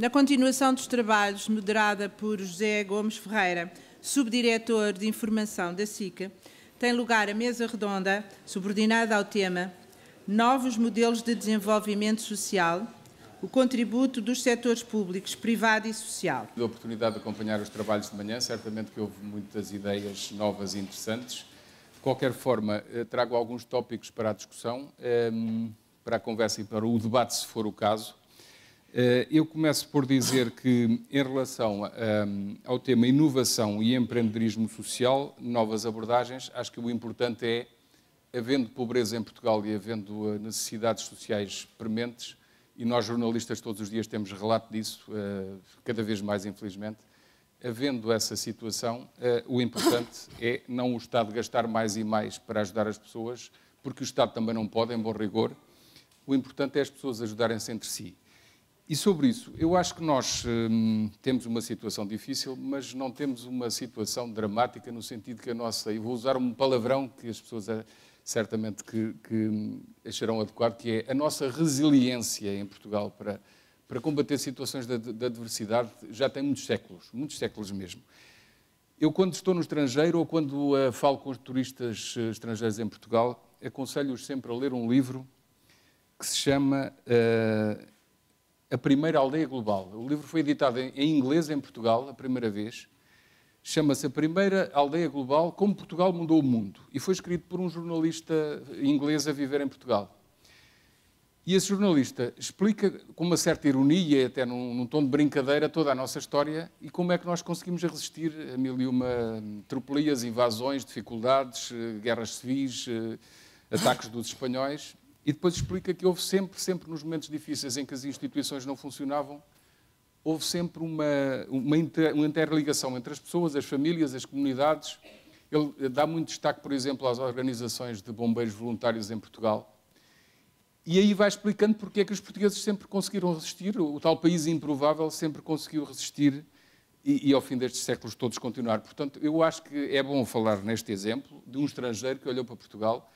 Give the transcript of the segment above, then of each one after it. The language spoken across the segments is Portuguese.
Na continuação dos trabalhos, moderada por José Gomes Ferreira, subdiretor de Informação da SICA, tem lugar a mesa redonda, subordinada ao tema Novos modelos de desenvolvimento social, o contributo dos setores públicos, privado e social. Tive a oportunidade de acompanhar os trabalhos de manhã, certamente que houve muitas ideias novas e interessantes. De qualquer forma, trago alguns tópicos para a discussão, para a conversa e para o debate, se for o caso. Eu começo por dizer que, em relação ao tema inovação e empreendedorismo social, novas abordagens, acho que o importante é, havendo pobreza em Portugal e havendo necessidades sociais prementes, e nós jornalistas todos os dias temos relato disso, cada vez mais infelizmente, havendo essa situação, o importante é não o Estado gastar mais e mais para ajudar as pessoas, porque o Estado também não pode, em bom rigor. O importante é as pessoas ajudarem-se entre si. E sobre isso, eu acho que nós temos uma situação difícil, mas não temos uma situação dramática no sentido que a nossa, e vou usar um palavrão que as pessoas certamente que acharão adequado, que é a nossa resiliência em Portugal para combater situações de adversidade já tem muitos séculos mesmo. Eu, quando estou no estrangeiro ou quando falo com os turistas estrangeiros em Portugal, aconselho-os sempre a ler um livro que se chama A Primeira Aldeia Global. O livro foi editado em inglês em Portugal, a primeira vez. Chama-se A Primeira Aldeia Global, Como Portugal Mudou o Mundo. E foi escrito por um jornalista inglês a viver em Portugal. E esse jornalista explica, com uma certa ironia, até num tom de brincadeira, toda a nossa história e como é que nós conseguimos resistir a mil e uma tropelias, invasões, dificuldades, guerras civis, ataques dos espanhóis. E depois explica que houve sempre nos momentos difíceis em que as instituições não funcionavam, houve sempre uma interligação entre as pessoas, as famílias, as comunidades. Ele dá muito destaque, por exemplo, às organizações de bombeiros voluntários em Portugal. E aí vai explicando porque é que os portugueses sempre conseguiram resistir, o tal país improvável sempre conseguiu resistir e ao fim destes séculos todos continuar. Portanto, eu acho que é bom falar neste exemplo de um estrangeiro que olhou para Portugal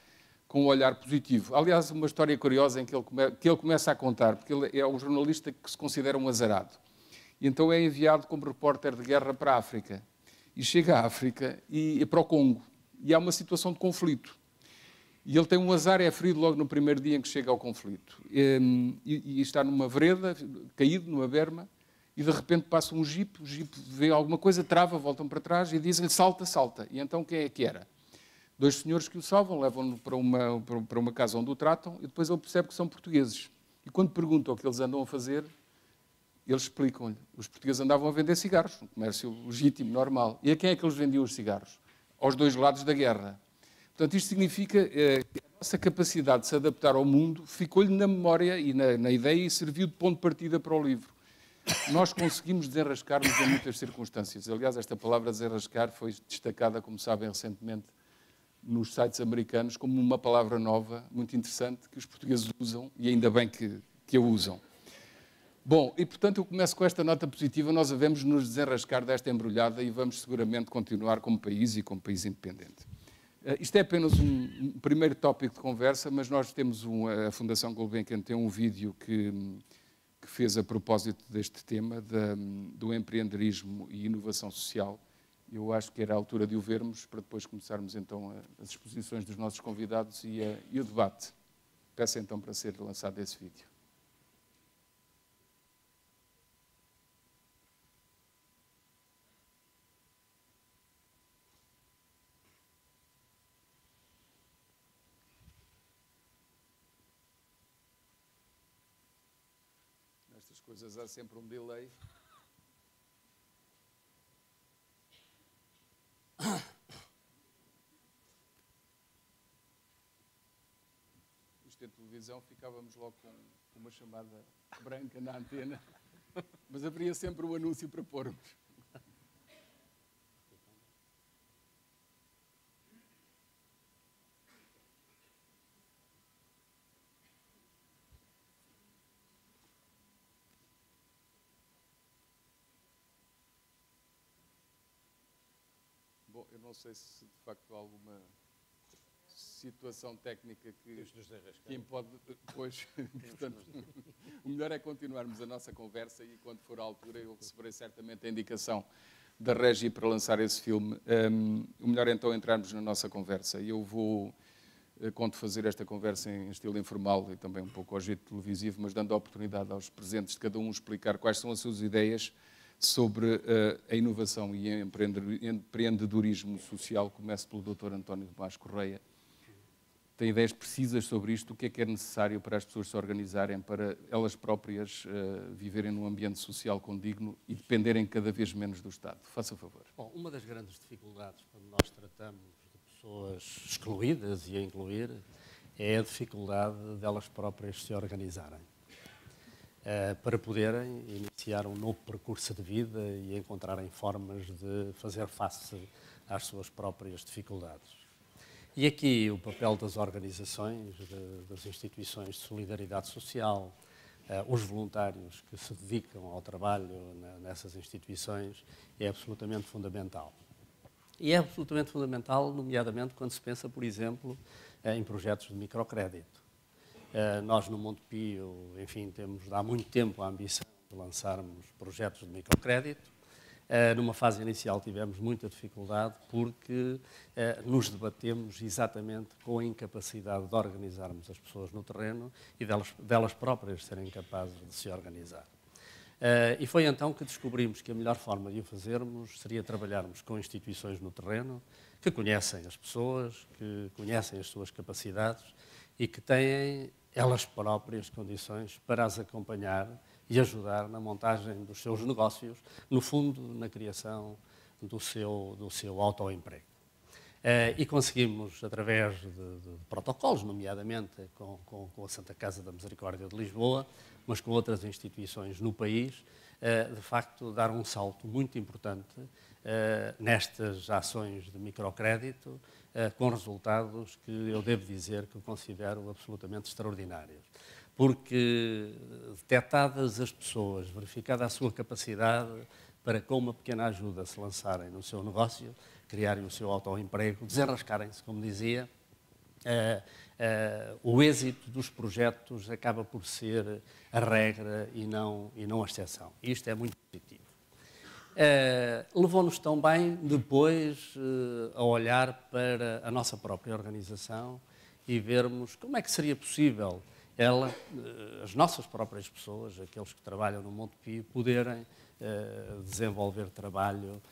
com um olhar positivo. Aliás, uma história curiosa em que ele começa a contar, porque ele é um jornalista que se considera um azarado. E então é enviado como repórter de guerra para a África. E chega à África e para o Congo. E há uma situação de conflito. E ele tem um azar, é ferido logo no primeiro dia em que chega ao conflito. E está numa vereda, caído, numa berma, e de repente passa um jipe, o jipe vê alguma coisa, trava, voltam para trás e dizem-lhe salta, salta. E então quem é que era? Dois senhores que o salvam, levam-no para uma casa onde o tratam, e depois ele percebe que são portugueses. E quando perguntam o que eles andam a fazer, eles explicam-lhe. Os portugueses andavam a vender cigarros, um comércio legítimo, normal. E a quem é que eles vendiam os cigarros? Aos dois lados da guerra. Portanto, isto significa que a nossa capacidade de se adaptar ao mundo ficou-lhe na memória e na ideia e serviu de ponto de partida para o livro. Nós conseguimos desenrascar-nos em muitas circunstâncias. Aliás, esta palavra desenrascar foi destacada, como sabem, recentemente nos sites americanos como uma palavra nova, muito interessante, que os portugueses usam e ainda bem que a usam. Bom, e portanto eu começo com esta nota positiva, nós devemos nos desenrascar desta embrulhada e vamos seguramente continuar como país e como país independente. Isto é apenas um primeiro tópico de conversa, mas nós temos a Fundação Gulbenkian tem um vídeo que fez a propósito deste tema, do empreendedorismo e inovação social. Eu acho que era a altura de o vermos, para depois começarmos então as exposições dos nossos convidados e o debate. Peço então para ser lançado esse vídeo. Nestas coisas há sempre um delay. Isto em televisão ficávamos logo com uma chamada branca na antena, mas haveria sempre um anúncio para pormos. Bom, eu não sei se de facto há alguma situação técnica que impede depois, portanto, o melhor é continuarmos a nossa conversa e, quando for a altura, eu receberei certamente a indicação da Regi para lançar esse filme. O melhor é então entrarmos na nossa conversa. E eu conto fazer esta conversa em estilo informal e também um pouco ao jeito televisivo, mas dando a oportunidade aos presentes de cada um explicar quais são as suas ideias sobre a inovação e empreendedorismo social. Começo pelo Dr. António Tomás Correia. Tem ideias precisas sobre isto? O que é necessário para as pessoas se organizarem, para elas próprias viverem num ambiente social condigno e dependerem cada vez menos do Estado? Faça favor. Bom, uma das grandes dificuldades quando nós tratamos de pessoas excluídas e a incluir é a dificuldade delas próprias se organizarem para poderem iniciar um novo percurso de vida e encontrarem formas de fazer face às suas próprias dificuldades. E aqui o papel das organizações, das instituições de solidariedade social, os voluntários que se dedicam ao trabalho nessas instituições é absolutamente fundamental. E é absolutamente fundamental, nomeadamente, quando se pensa, por exemplo, em projetos de microcrédito. Nós, no Montepio, enfim, temos há muito tempo a ambição de lançarmos projetos de microcrédito. Numa fase inicial tivemos muita dificuldade porque nos debatemos exatamente com a incapacidade de organizarmos as pessoas no terreno e delas próprias serem capazes de se organizar. E foi então que descobrimos que a melhor forma de o fazermos seria trabalharmos com instituições no terreno que conhecem as pessoas, que conhecem as suas capacidades e que têm elas próprias condições para as acompanhar e ajudar na montagem dos seus negócios, no fundo, na criação do seu autoemprego. E conseguimos, através de protocolos, nomeadamente com a Santa Casa da Misericórdia de Lisboa, mas com outras instituições no país, de facto, dar um salto muito importante nestas ações de microcrédito, com resultados que eu devo dizer que considero absolutamente extraordinários. Porque, detectadas as pessoas, verificada a sua capacidade para, com uma pequena ajuda, se lançarem no seu negócio, criarem o seu autoemprego, desenrascarem-se, como dizia, o êxito dos projetos acaba por ser a regra e não a exceção. E isto é muito positivo. Levou-nos também, depois, a olhar para a nossa própria organização e vermos como é que seria possível as nossas próprias pessoas, aqueles que trabalham no Montepio, poderem desenvolver trabalho,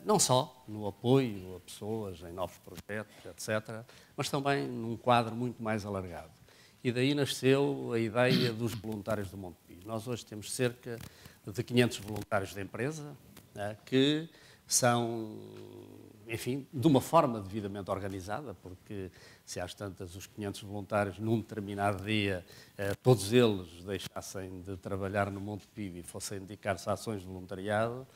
não só no apoio a pessoas, em novos projetos, etc., mas também num quadro muito mais alargado. E daí nasceu a ideia dos voluntários do Montepio. Nós hoje temos cerca de 500 voluntários da empresa, que são, enfim, de uma forma devidamente organizada, porque se às tantas os 500 voluntários num determinado dia, todos eles deixassem de trabalhar no Montepio e fossem dedicar-se a ações de voluntariado,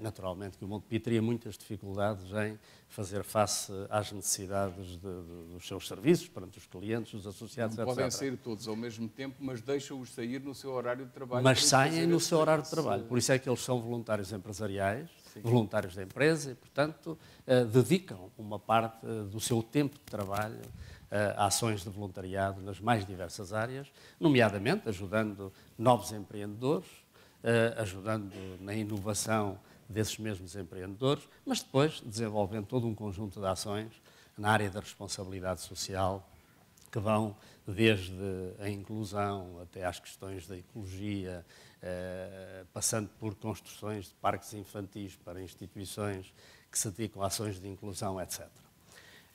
naturalmente que o Montepio teria muitas dificuldades em fazer face às necessidades dos seus serviços, perante os clientes, os associados, etc. Não podem sair todos ao mesmo tempo, mas deixam-os sair no seu horário de trabalho. Mas saem no seu horário de trabalho. Por isso é que eles são voluntários empresariais, sim, voluntários da empresa e, portanto, dedicam uma parte do seu tempo de trabalho a ações de voluntariado nas mais diversas áreas, nomeadamente ajudando novos empreendedores, ajudando na inovação desses mesmos empreendedores, mas depois desenvolvendo todo um conjunto de ações na área da responsabilidade social, que vão desde a inclusão até às questões da ecologia, passando por construções de parques infantis para instituições que se dedicam a ações de inclusão, etc.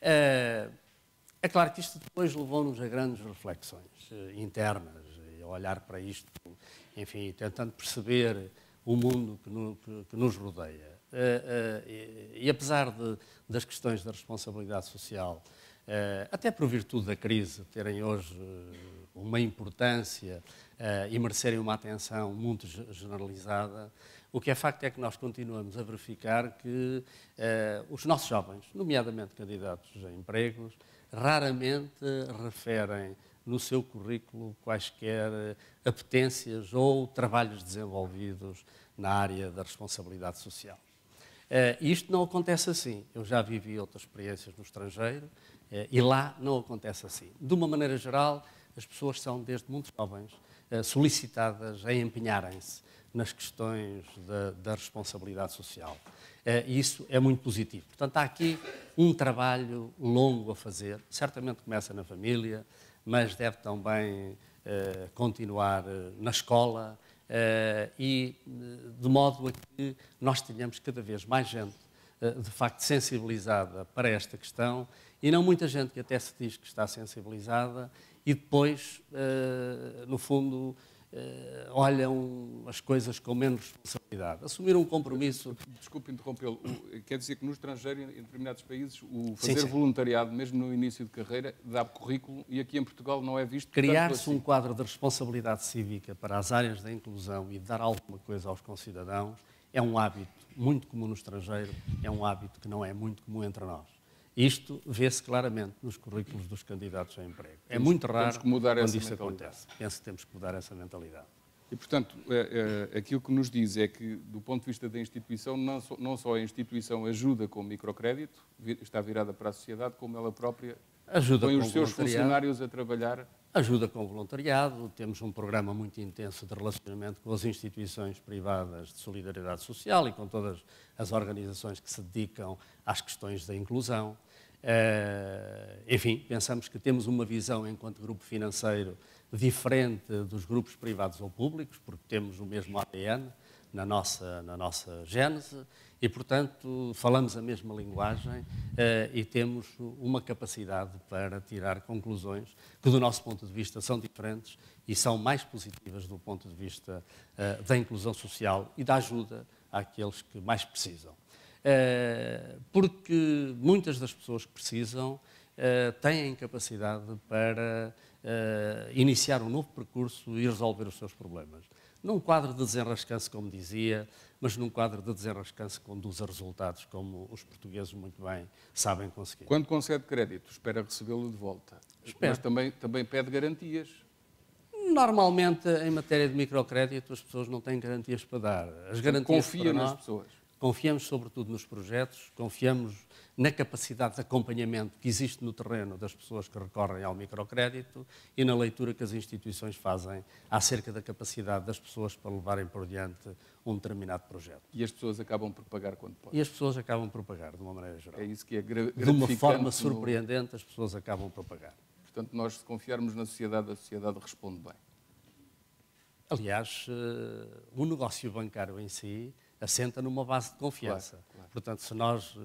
É claro que isto depois levou-nos a grandes reflexões internas, a olhar para isto, enfim, tentando perceber o mundo que nos rodeia. E apesar das questões da responsabilidade social, até por virtude da crise, terem hoje uma importância e merecerem uma atenção muito generalizada, o que é facto é que nós continuamos a verificar que os nossos jovens, nomeadamente candidatos a empregos, raramente referem no seu currículo quaisquer apetências ou trabalhos desenvolvidos na área da responsabilidade social. E isto não acontece assim. Eu já vivi outras experiências no estrangeiro e lá não acontece assim. De uma maneira geral, as pessoas são, desde muito jovens, solicitadas a empenharem-se nas questões da responsabilidade social. E isso é muito positivo. Portanto, há aqui um trabalho longo a fazer. Certamente começa na família, mas deve também continuar na escola e de modo a que nós tenhamos cada vez mais gente de facto sensibilizada para esta questão e não muita gente que até se diz que está sensibilizada e depois, no fundo, olham as coisas com menos responsabilidade. Assumir um compromisso... Desculpe interrompê-lo. Quer dizer que no estrangeiro, em determinados países, o fazer sim. voluntariado, mesmo no início de carreira, dá currículo e aqui em Portugal não é visto. Criar-se um quadro de responsabilidade cívica para as áreas da inclusão e dar alguma coisa aos concidadãos é um hábito muito comum no estrangeiro, é um hábito que não é muito comum entre nós. Isto vê-se claramente nos currículos dos candidatos a emprego. É muito raro quando isto acontece. Penso que temos que mudar essa mentalidade. E, portanto, aquilo que nos diz é que, do ponto de vista da instituição, não só a instituição ajuda com o microcrédito, está virada para a sociedade, como ela própria põe os seus funcionários a trabalhar. Ajuda com o voluntariado, temos um programa muito intenso de relacionamento com as instituições privadas de solidariedade social e com todas as organizações que se dedicam às questões da inclusão. Enfim, pensamos que temos uma visão enquanto grupo financeiro diferente dos grupos privados ou públicos, porque temos o mesmo ADN na nossa gênese e, portanto, falamos a mesma linguagem e temos uma capacidade para tirar conclusões que, do nosso ponto de vista, são diferentes e são mais positivas do ponto de vista da inclusão social e da ajuda àqueles que mais precisam. Porque muitas das pessoas que precisam têm capacidade para iniciar um novo percurso e resolver os seus problemas. Num quadro de desenrascanço, como dizia, mas num quadro de desenrascanço que conduz a resultados como os portugueses muito bem sabem conseguir. Quando concede crédito, espera recebê-lo de volta. Mas também pede garantias. Normalmente, em matéria de microcrédito, as pessoas não têm garantias para dar. As garantias confia nas pessoas. Confiamos sobretudo nos projetos, confiamos na capacidade de acompanhamento que existe no terreno das pessoas que recorrem ao microcrédito e na leitura que as instituições fazem acerca da capacidade das pessoas para levarem por diante um determinado projeto. E as pessoas acabam por pagar quando podem. E as pessoas acabam por pagar, de uma maneira geral. É isso que é gratificante. De uma forma surpreendente, as pessoas acabam por pagar. Portanto, nós, se confiarmos na sociedade, a sociedade responde bem. Aliás, o negócio bancário em si assenta numa base de confiança. Claro. Portanto, se nós,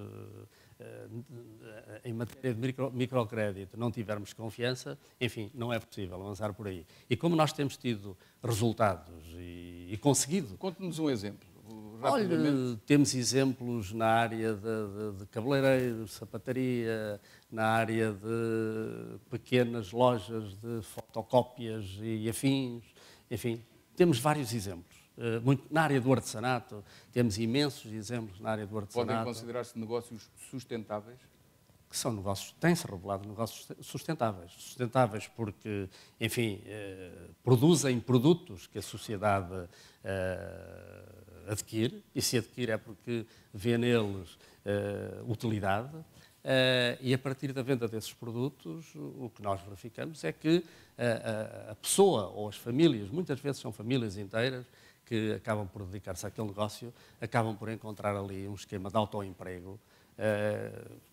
em matéria de microcrédito, não tivermos confiança, enfim, não é possível avançar por aí. E como nós temos tido resultados e conseguido... Conte-nos um exemplo. Olha, temos exemplos na área de cabeleireiros, sapataria, na área de pequenas lojas de fotocópias e afins, enfim, temos vários exemplos. Na área do artesanato, temos imensos exemplos na área do artesanato. Podem considerar-se negócios sustentáveis? Que são negócios, têm-se revelado negócios sustentáveis. Sustentáveis porque, enfim, produzem produtos que a sociedade adquire, e se adquire é porque vê neles utilidade, e a partir da venda desses produtos, o que nós verificamos é que a pessoa ou as famílias, muitas vezes são famílias inteiras, que acabam por dedicar-se àquele negócio, acabam por encontrar ali um esquema de autoemprego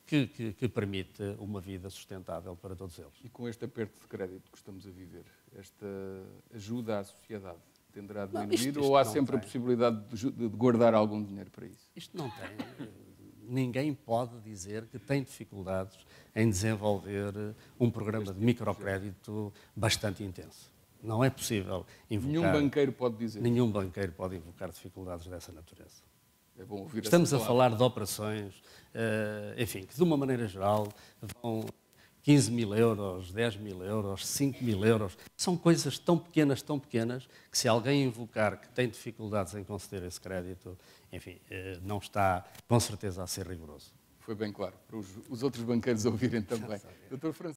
que permite uma vida sustentável para todos eles. E com este aperto de crédito que estamos a viver, esta ajuda à sociedade tenderá a diminuir isto ou há sempre tem. a possibilidade de guardar algum dinheiro para isso? Isto não tem. Ninguém pode dizer que tem dificuldades em desenvolver um programa de microcrédito bastante intenso. Não é possível invocar... Nenhum banqueiro pode dizer. Nenhum banqueiro pode invocar dificuldades dessa natureza. É bom ouvir. Estamos a falar de operações, enfim, que de uma maneira geral vão 15 mil euros, 10 mil euros, 5 mil euros. São coisas tão pequenas, que se alguém invocar que tem dificuldades em conceder esse crédito, enfim, não está com certeza a ser rigoroso. Foi bem claro, para os outros banqueiros ouvirem também. Dr. Francisco.